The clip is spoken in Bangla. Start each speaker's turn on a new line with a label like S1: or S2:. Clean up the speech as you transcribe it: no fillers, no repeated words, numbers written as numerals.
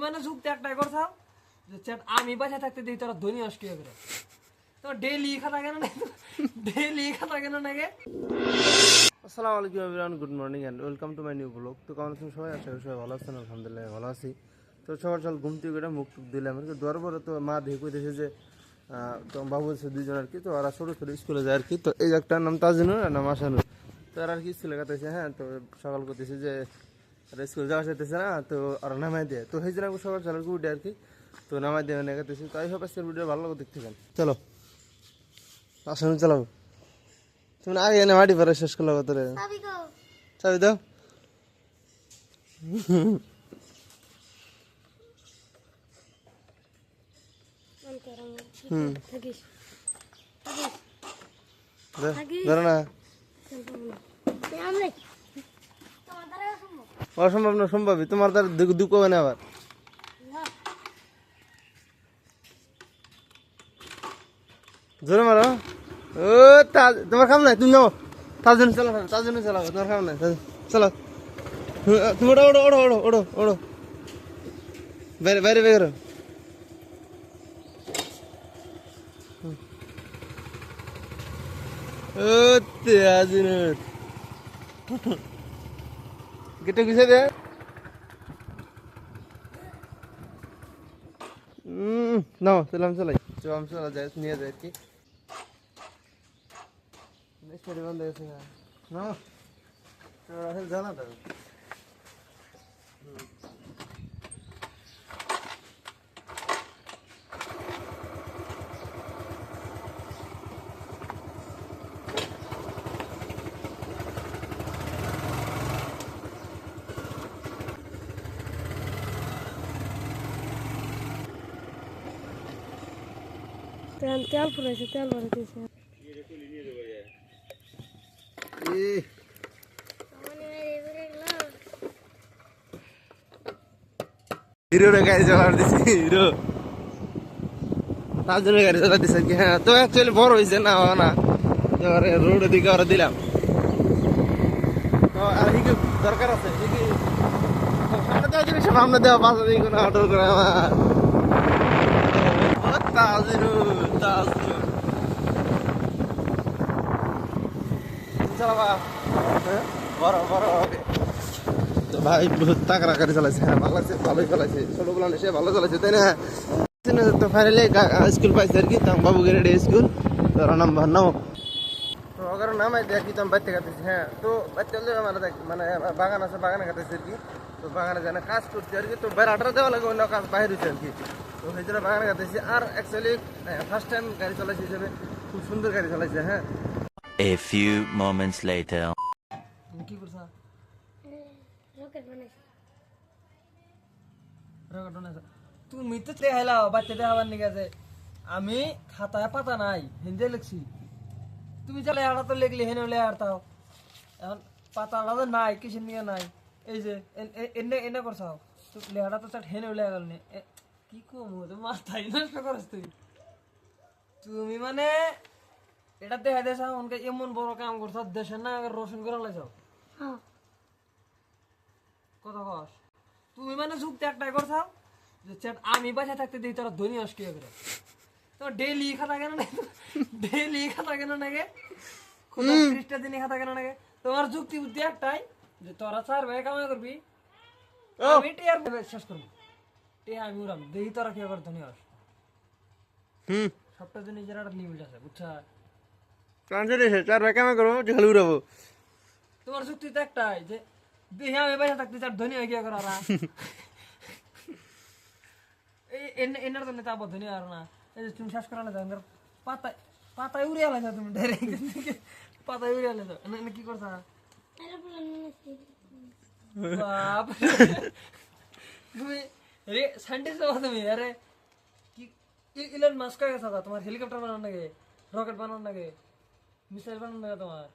S1: মানে যুক্তি একটাই করছাও যে চ্যাট আমি বাসা থাকতে দিই তোরা ধনী হস কি করে তো ডেইলি খাতা কেন না ডেইলি খাতা কেন নাকি।
S2: আসসালামু আলাইকুম everyone, good morning and welcome to my new blog. তো কেমন আছেন সবাই? আশা করি সবাই ভালো আছেন। আলহামদুলিল্লাহ ভালো আছি। তো সবার চল ঘুম থেকে মুখ টুক দিলাম আর কি। দেওয়ার পরে তো মা দেখে কইতেছে যে তো বাবু আছে দুজন আর কি। তো ওরা ছোটো ছোটো স্কুলে যায় আর কি। তো এই একটার নাম তাজিনুর আর নাম আসানুর। তো ওরা আর কি স্কুলে কাটাইছে। হ্যাঁ, তো সকাল করতেছে যে স্কুল যাওয়া চাইতেছে না, তো ওরা নামাই দেয়। তো সেই জন্য সকাল চলার উঠে আর কি। তো নামাই দেওয়া নিয়ে কাটাইছে। তো এই হোপ আজকের ভিডিও ভালো লাগে দেখতে পান। চলো আসানুর চালাবো। তুমি আগে এনে মাটি পরে শেষ করলো তোরে। চাবি দাও। ধরো না, অসম্ভব না সম্ভবই। তোমার তার দুঃখ হবে না আবার। জোরে মারো। ও তোমার কাম নাই, তুমি যাও। তার জন্য চালাবো তোমার কাম নাই। চলো তুমি ওড়ো ওড়ো ওড়ো ওড়ো ওড়ো ওড়ো বাইরে বাইরে বেরো। ও তেজিনুর গেটে গুছে দে। নাও চলাম চলাই চলাম চলা যায় নিয়ে যায় কি বন্ধ হয়েছে না জানা তো।
S3: তেল ফুরাইছে, তেল ভরাইতেছে।
S2: হিরো গাড়ি চালার দিছি, হিরো তার জন্য গাড়ি চালা দিছে কি। হ্যাঁ, তো অ্যাকচুয়ালি বড় হয়েছে না না রোডের দিকে ওরা দিলাম। তো আর কি দরকার আছে কি সামনে দেওয়া জিনিস সামনে দেওয়া পাশে দিয়ে কোনো অটো করে আমার চালাবা। বড় বড় তো ভাই বহুত তাকড়া গাড়ি চালাইছে। হ্যাঁ, ভালো লাগছে, ভালোই চালাইছে। ছোটগুলো সে ভালো চালাইছে, তাই না? তো ফাইনালি স্কুল পাইছে আর কি। তখন বাবু গেড়ে স্কুল তো নাম্বার নাও তো ওখানে নামাই দিয়ে আর কি। তো আমি বাড়িতে কাটতেছি। হ্যাঁ, তো বাড়িতে আমার মানে বাগান আছে, বাগানে কাটাইছে আর কি। তো বাগানে যেন কাজ করছি আর কি। তো বেড়াটা দেওয়া লাগে, অন্য কাজ বাইরে হয়েছে আর কি। তো সেই জন্য বাগানে কাটাইছি। আর অ্যাকচুয়ালি ফার্স্ট টাইম গাড়ি চালাইছি হিসেবে খুব সুন্দর গাড়ি চালাইছে। হ্যাঁ,
S4: A few moments later.
S1: কি করছা
S3: রকেট বানাইছে।
S1: রকেট বানাইছা তুমি তো দেখাইলাও বাচ্চা দেখাবার নিয়ে গেছে। আমি খাতায় পাতা নাই হিন্দে লিখছি, তুমি চলে আড়া তো লিখলি হেনে লেয়ারতাও। এখন পাতা আলাদা নাই, কিসের নিয়ে নাই। এই যে এনে এনে করছাও তো লেহাটা তো চাট হেনে লেয়া গেল কি কম মাথায় নষ্ট করছ তুই। তুমি মানে এটা দেখা দেশ আমাকে এমন বড় কাম করছ, দেশের না রোশন করে লাইছ কথা কস। তুমি মানে যুক্তি একটাই করছাও যে চ্যাট আমি বাসা থাকতে দিই তোরা ধনী হস কি করে তো ডেইলি খাতা কেন না ডেইলি খাতা কেন নাকি 30টা দিনই খাতা কেন নাকি। তোমার যুক্তি বুদ্ধি একটাই যে তোরা 4 ভাই কামাই করবি, আমি টিয়ার শেষ করবো। টিয়া আমি উড়াম দেখি তোরা কি করে ধনী হস। সবটা জিনিস একটা লিমিট আছে বুঝছা।
S2: চার ভাই কামে করবো, ঝালু উড়াবো।
S1: তোমার যুক্তি তো একটাই যে দেখি আমি বাসা থাকতে চার ধনী হয়ে গিয়া করা এনার জন্য তা ধনী আর না। এই যে তুমি শেষ করা না যাও পাতায় পাতায় উড়ে আলা যাও, তুমি ডাইরেক্ট পাতায় উড়ে আলা যাও। এনে কি করছা তুমি রে সাইন্টিস্ট হবা তুমি। আরে কি ইলন মাস্ক গেছা তোমার হেলিকপ্টার বানানো নাকি, রকেট বানানো নাকি, মিসাইল বানানো নাকি তোমার।